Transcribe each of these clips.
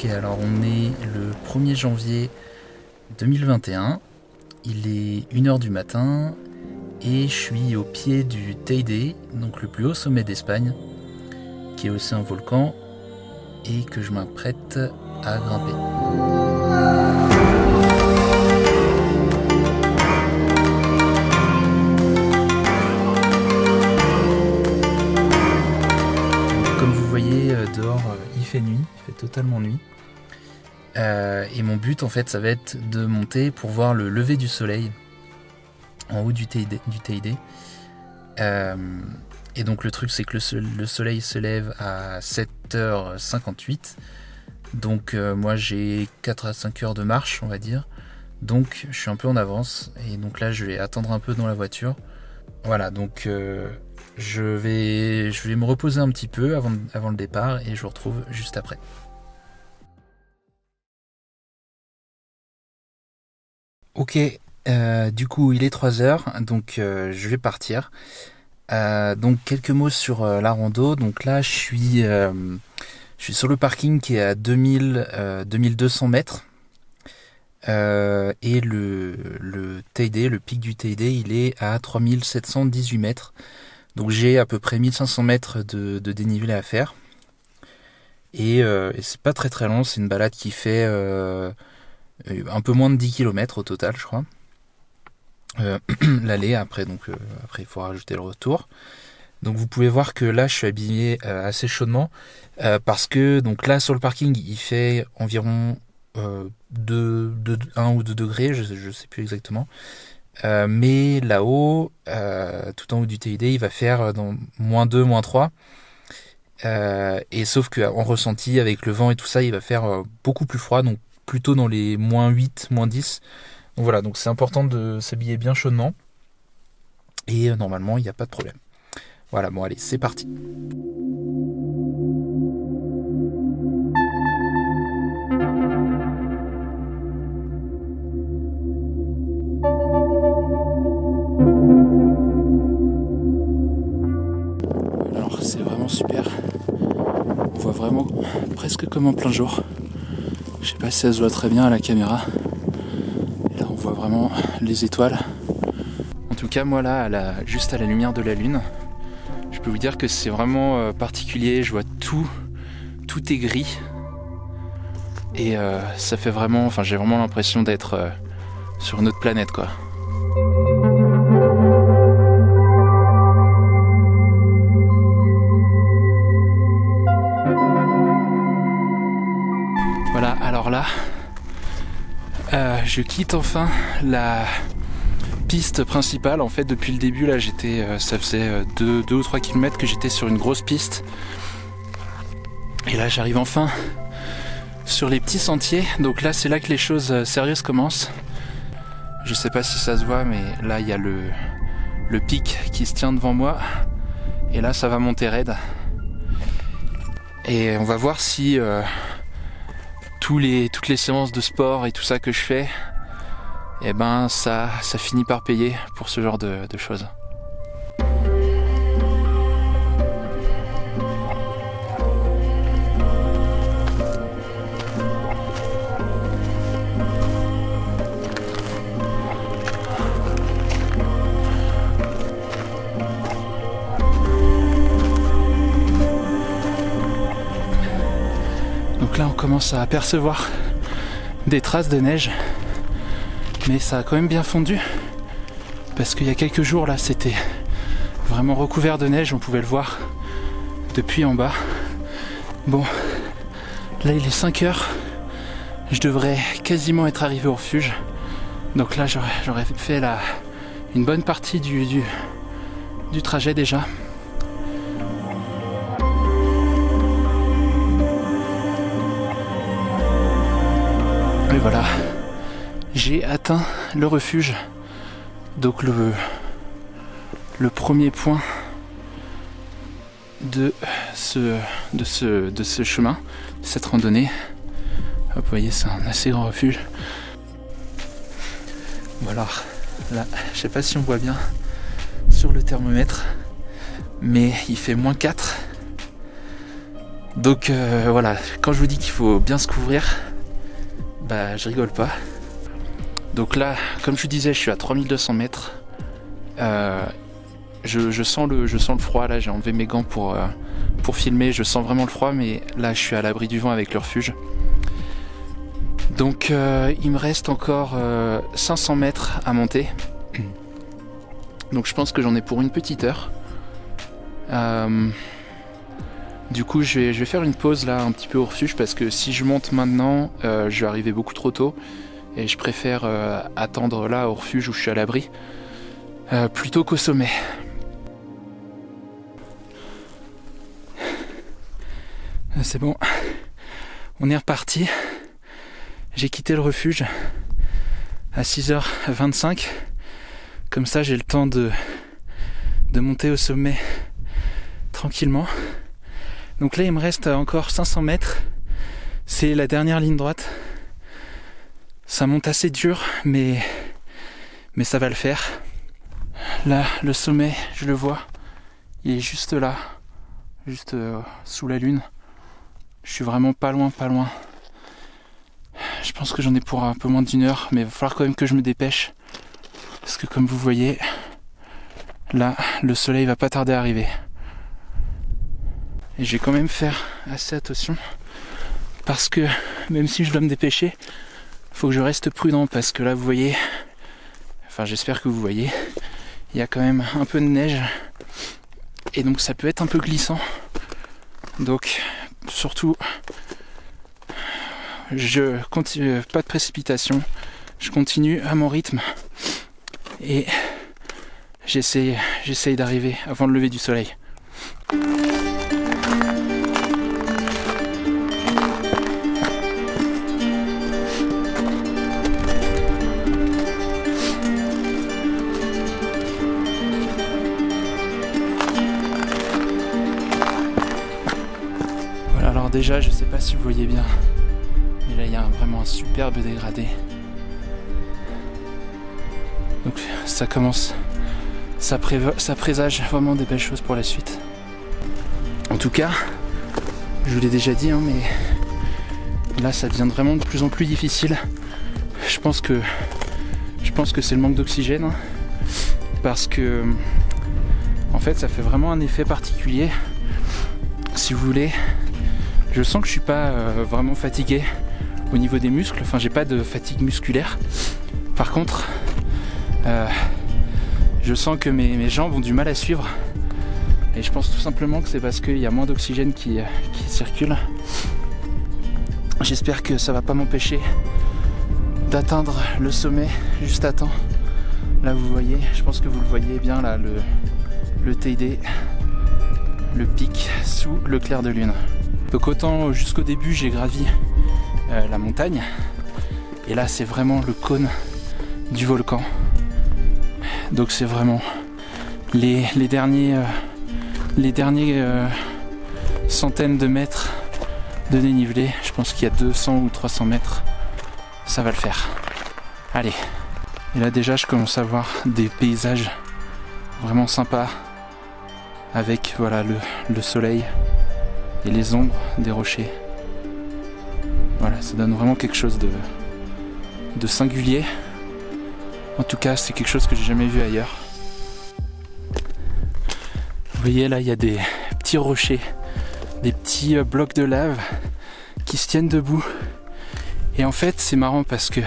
Ok, alors on est le 1er janvier 2021, il est 1h du matin et je suis au pied du Teide, donc le plus haut sommet d'Espagne, qui est aussi un volcan et que je m'apprête à grimper. Comme vous voyez, dehors il fait nuit, il fait totalement nuit. Et mon but en fait ça va être de monter pour voir le lever du soleil en haut du Teide. Et donc le truc c'est que le soleil se lève à 7h58. Donc moi j'ai 4 à 5 heures de marche on va dire. Donc je suis un peu en avance. Et donc là je vais attendre un peu dans la voiture. Voilà, donc je vais me reposer un petit peu avant le départ et je vous retrouve juste après. Ok, du coup il est 3h, donc je vais partir. Donc quelques mots sur la rando. Donc là je suis sur le parking qui est à 2200 mètres. Et le Teide, le pic du Teide, il est à 3718 mètres. Donc j'ai à peu près 1500 mètres de dénivelé à faire. Et c'est pas très très long, c'est une balade qui fait un peu moins de 10 km au total, je crois. L'aller, après il faut rajouter le retour. Donc vous pouvez voir que là je suis habillé assez chaudement parce que donc là sur le parking il fait environ 1 ou 2 degrés, je sais plus exactement. Mais là-haut, tout en haut du Teide, il va faire dans -2, -3. Et sauf qu'en ressenti, avec le vent et tout ça, il va faire beaucoup plus froid, donc plutôt dans les -8, -10. Donc voilà, donc c'est important de s'habiller bien chaudement. Et normalement, il n'y a pas de problème. Voilà, bon allez, c'est parti. Alors c'est vraiment super. On voit vraiment presque comme en plein jour. Je sais pas si ça se voit très bien à la caméra. Et là on voit vraiment les étoiles. En tout cas moi là, juste à la lumière de la lune, je peux vous dire que c'est vraiment particulier. Je vois tout est gris. Et ça fait vraiment, enfin j'ai vraiment l'impression d'être sur une autre planète quoi. Voilà, alors là, je quitte enfin la piste principale. En fait, depuis le début, là, ça faisait 2 ou 3 km que j'étais sur une grosse piste. Et là, j'arrive enfin sur les petits sentiers. Donc là, c'est là que les choses sérieuses commencent. Je sais pas si ça se voit, mais là, il y a le pic qui se tient devant moi. Et là, ça va monter raide. Et on va voir si toutes les séances de sport et tout ça que je fais, et ben ça finit par payer pour ce genre de choses. Donc là on commence à apercevoir des traces de neige, mais ça a quand même bien fondu parce qu'il y a quelques jours là c'était vraiment recouvert de neige, on pouvait le voir depuis en bas. Bon, là il est 5h, je devrais quasiment être arrivé au refuge, donc là j'aurais fait une bonne partie du trajet déjà. Et voilà, j'ai atteint le refuge, donc le premier point de ce chemin, de cette randonnée. Hop, vous voyez, c'est un assez grand refuge. Bon alors, là, je sais pas si on voit bien sur le thermomètre, mais il fait -4. Donc voilà, quand je vous dis qu'il faut bien se couvrir, bah je rigole pas. Donc là, comme je vous disais, je suis à 3200 mètres. Je sens le froid, là j'ai enlevé mes gants pour filmer, je sens vraiment le froid, mais là je suis à l'abri du vent avec le refuge. Donc il me reste encore 500 mètres à monter. Donc je pense que j'en ai pour une petite heure. Du coup je vais faire une pause là un petit peu au refuge, parce que si je monte maintenant, je vais arriver beaucoup trop tôt. Et je préfère attendre là au refuge où je suis à l'abri, plutôt qu'au sommet. C'est bon, on est reparti. J'ai quitté le refuge à 6h25. Comme ça j'ai le temps de monter au sommet tranquillement. Donc là il me reste encore 500 mètres. C'est la dernière ligne droite. Ça monte assez dur, mais ça va le faire. Là, le sommet, je le vois. Il est juste là, juste sous la lune. Je suis vraiment pas loin. Je pense que j'en ai pour un peu moins d'une heure, mais il va falloir quand même que je me dépêche. Parce que comme vous voyez, là, le soleil va pas tarder à arriver. Et je vais quand même faire assez attention. Parce que même si je dois me dépêcher, faut que je reste prudent, parce que là vous voyez, enfin j'espère que vous voyez, il y a quand même un peu de neige et donc ça peut être un peu glissant. Donc surtout, je continue, pas de précipitation, je continue à mon rythme et j'essaye d'arriver avant le lever du soleil. Alors déjà, je sais pas si vous voyez bien, mais là il y a vraiment un superbe dégradé. Donc ça commence, ça présage vraiment des belles choses pour la suite. En tout cas, je vous l'ai déjà dit, mais là ça devient vraiment de plus en plus difficile. Je pense que c'est le manque d'oxygène, parce que en fait ça fait vraiment un effet particulier. Si vous voulez, je sens que je suis pas vraiment fatigué au niveau des muscles, enfin j'ai pas de fatigue musculaire. Par contre, je sens que mes jambes ont du mal à suivre. Et je pense tout simplement que c'est parce qu'il y a moins d'oxygène qui circule. J'espère que ça va pas m'empêcher d'atteindre le sommet juste à temps. Là vous voyez, je pense que vous le voyez bien là, le TD, le pic sous le clair de lune. Donc autant jusqu'au début j'ai gravi la montagne, et là c'est vraiment le cône du volcan. Donc c'est vraiment les derniers centaines de mètres de dénivelé. Je pense qu'il y a 200 ou 300 mètres, ça va le faire. Allez, et là déjà je commence à voir des paysages vraiment sympas, avec voilà le soleil et les ombres des rochers. Voilà, ça donne vraiment quelque chose de singulier. En tout cas, c'est quelque chose que j'ai jamais vu ailleurs. Vous voyez là, il y a des petits rochers, des petits blocs de lave qui se tiennent debout. Et en fait, c'est marrant parce que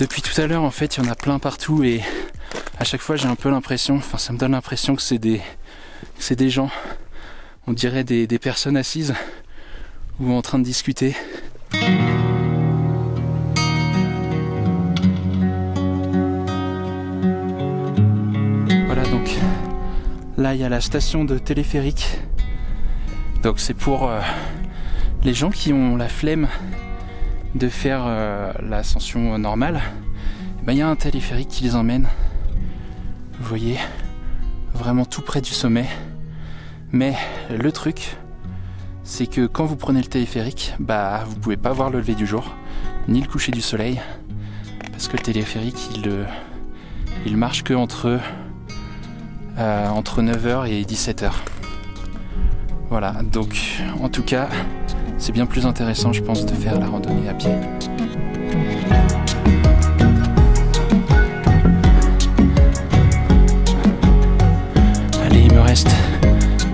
depuis tout à l'heure, en fait, il y en a plein partout, et à chaque fois, j'ai un peu l'impression, enfin, ça me donne l'impression que c'est des gens. On dirait des personnes assises ou en train de discuter. Voilà, donc là il y a la station de téléphérique. Donc c'est pour les gens qui ont la flemme de faire l'ascension normale. Il y a un téléphérique qui les emmène. Vous voyez, vraiment tout près du sommet. Mais le truc, c'est que quand vous prenez le téléphérique, vous pouvez pas voir le lever du jour, ni le coucher du soleil, parce que le téléphérique, il marche que entre 9h et 17h. Voilà, donc en tout cas, c'est bien plus intéressant, je pense, de faire la randonnée à pied. Allez, il me reste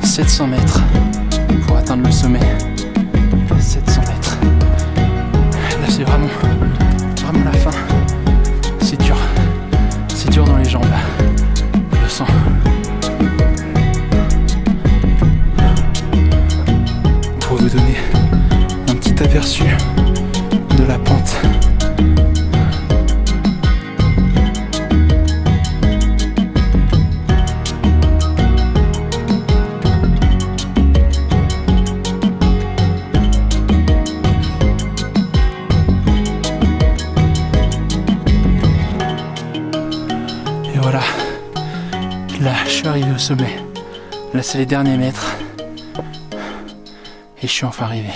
700 mètres pour atteindre le sommet. 700 mètres. Là, c'est vraiment la fin. C'est dur dans les jambes, là. Je le sens. Pour vous donner un petit aperçu de la pente. Et voilà, là je suis arrivé au sommet. Là c'est les derniers mètres. Et je suis enfin arrivé.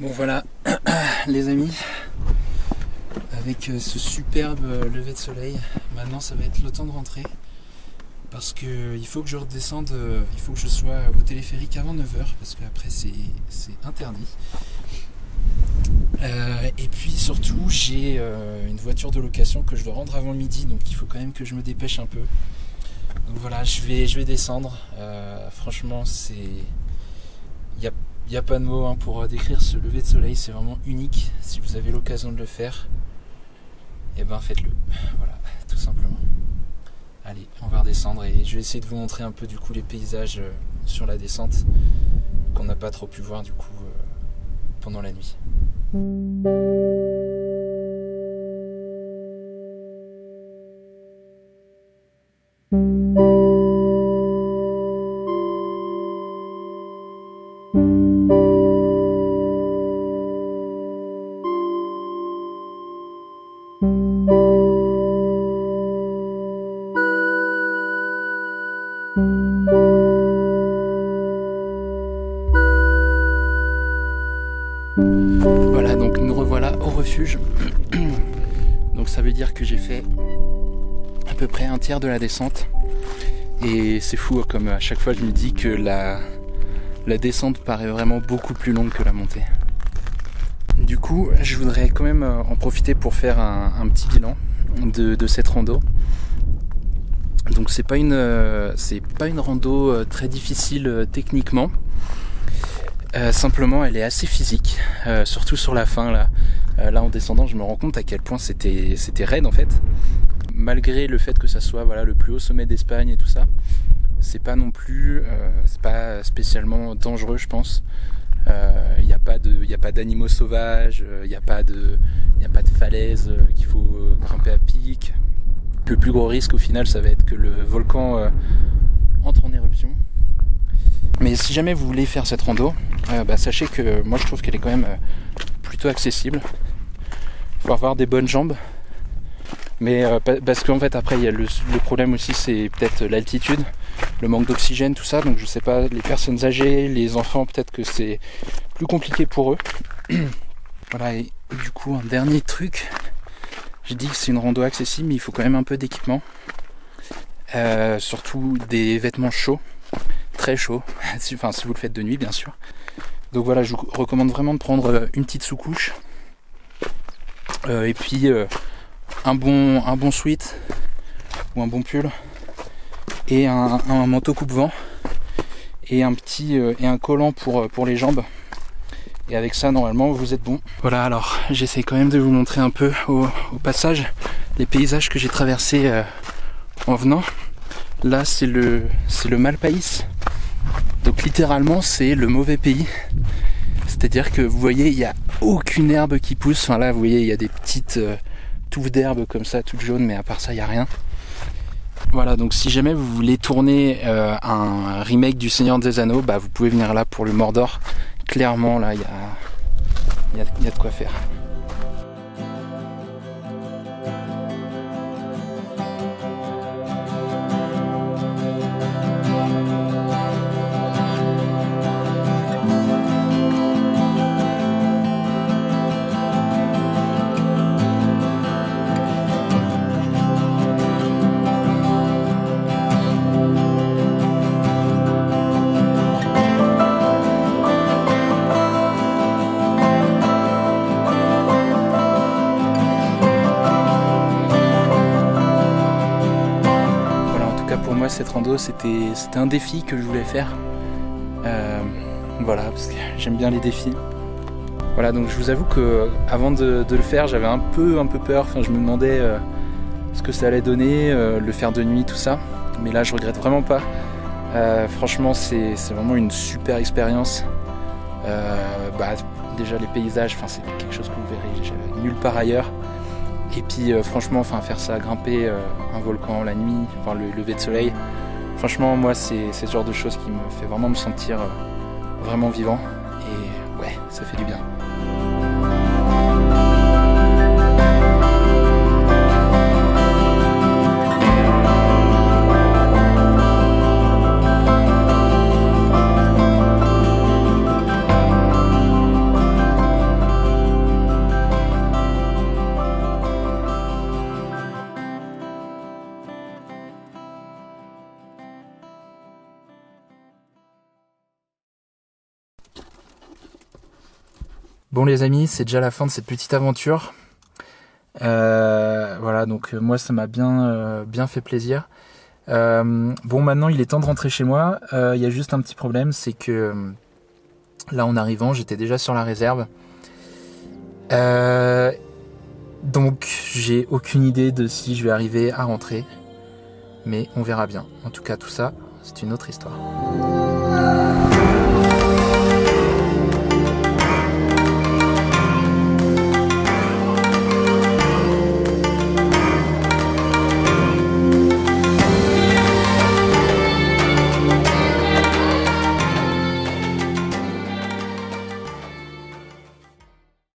Bon voilà les amis, avec ce superbe lever de soleil, maintenant ça va être le temps de rentrer parce que il faut que je redescende, il faut que je sois au téléphérique avant 9h parce qu'après c'est interdit. Et puis surtout j'ai une voiture de location que je dois rendre avant le midi, donc il faut quand même que je me dépêche un peu. Donc voilà, je vais descendre. Franchement il n'y a pas de mots pour décrire ce lever de soleil, c'est vraiment unique. Si vous avez l'occasion de le faire, et ben faites-le. Voilà, tout simplement. Allez, on va redescendre et je vais essayer de vous montrer un peu du coup les paysages sur la descente qu'on n'a pas trop pu voir du coup pendant la nuit. Voilà, donc nous revoilà au refuge. Donc ça veut dire que j'ai fait à peu près un tiers de la descente. Et c'est fou, comme à chaque fois je me dis que la descente paraît vraiment beaucoup plus longue que la montée. Du coup, je voudrais quand même en profiter pour faire un petit bilan de cette rando. Donc c'est pas une rando très difficile techniquement. Simplement elle est assez physique, surtout sur la fin là. Là en descendant je me rends compte à quel point c'était raide en fait. Malgré le fait que ça soit le plus haut sommet d'Espagne et tout ça, c'est pas non plus c'est pas spécialement dangereux je pense. Il n'y a pas d'animaux sauvages, il n'y a pas de falaises qu'il faut grimper à pic. Le plus gros risque au final ça va être que le volcan entre en éruption. Mais si jamais vous voulez faire cette rando, sachez que moi je trouve qu'elle est quand même plutôt accessible. Il faut avoir des bonnes jambes. Mais parce qu'en fait après il y a le problème aussi, c'est peut-être l'altitude, le manque d'oxygène, tout ça. Donc je sais pas, les personnes âgées, les enfants, peut-être que c'est plus compliqué pour eux. Voilà, et du coup un dernier truc, j'ai dit que c'est une rando accessible mais il faut quand même un peu d'équipement. Surtout des vêtements chauds, très chauds, si vous le faites de nuit bien sûr. Donc voilà, je vous recommande vraiment de prendre une petite sous-couche. Et puis un bon sweat ou un bon pull et un manteau coupe-vent et un collant pour les jambes, et avec ça normalement vous êtes bon. Voilà, alors j'essaie quand même de vous montrer un peu au passage les paysages que j'ai traversés en venant. Là c'est le Malpaís, donc littéralement c'est le mauvais pays. C'est-à-dire que vous voyez, il n'y a aucune herbe qui pousse. Enfin là vous voyez, il y a des petites touffes d'herbe comme ça, toutes jaunes, mais à part ça il n'y a rien. Voilà, donc si jamais vous voulez tourner un remake du Seigneur des Anneaux, vous pouvez venir là pour le Mordor. Clairement là il y a de quoi faire. Cette rando c'était un défi que je voulais faire, voilà, parce que j'aime bien les défis. Voilà, donc je vous avoue que avant de le faire j'avais un peu peur. Enfin, je me demandais ce que ça allait donner, le faire de nuit, tout ça, mais là je regrette vraiment pas. Franchement c'est vraiment une super expérience. Déjà les paysages, c'est quelque chose que vous verrez nulle part ailleurs. Et puis franchement, faire ça, grimper un volcan la nuit, le lever de soleil, franchement moi c'est ce genre de choses qui me fait vraiment me sentir vraiment vivant, et ouais, ça fait du bien. Bon les amis, c'est déjà la fin de cette petite aventure. Voilà, donc moi ça m'a bien fait plaisir. Bon, maintenant il est temps de rentrer chez moi. Il y a juste un petit problème, c'est que là en arrivant j'étais déjà sur la réserve. Donc j'ai aucune idée de si je vais arriver à rentrer. Mais on verra bien. En tout cas tout ça, c'est une autre histoire.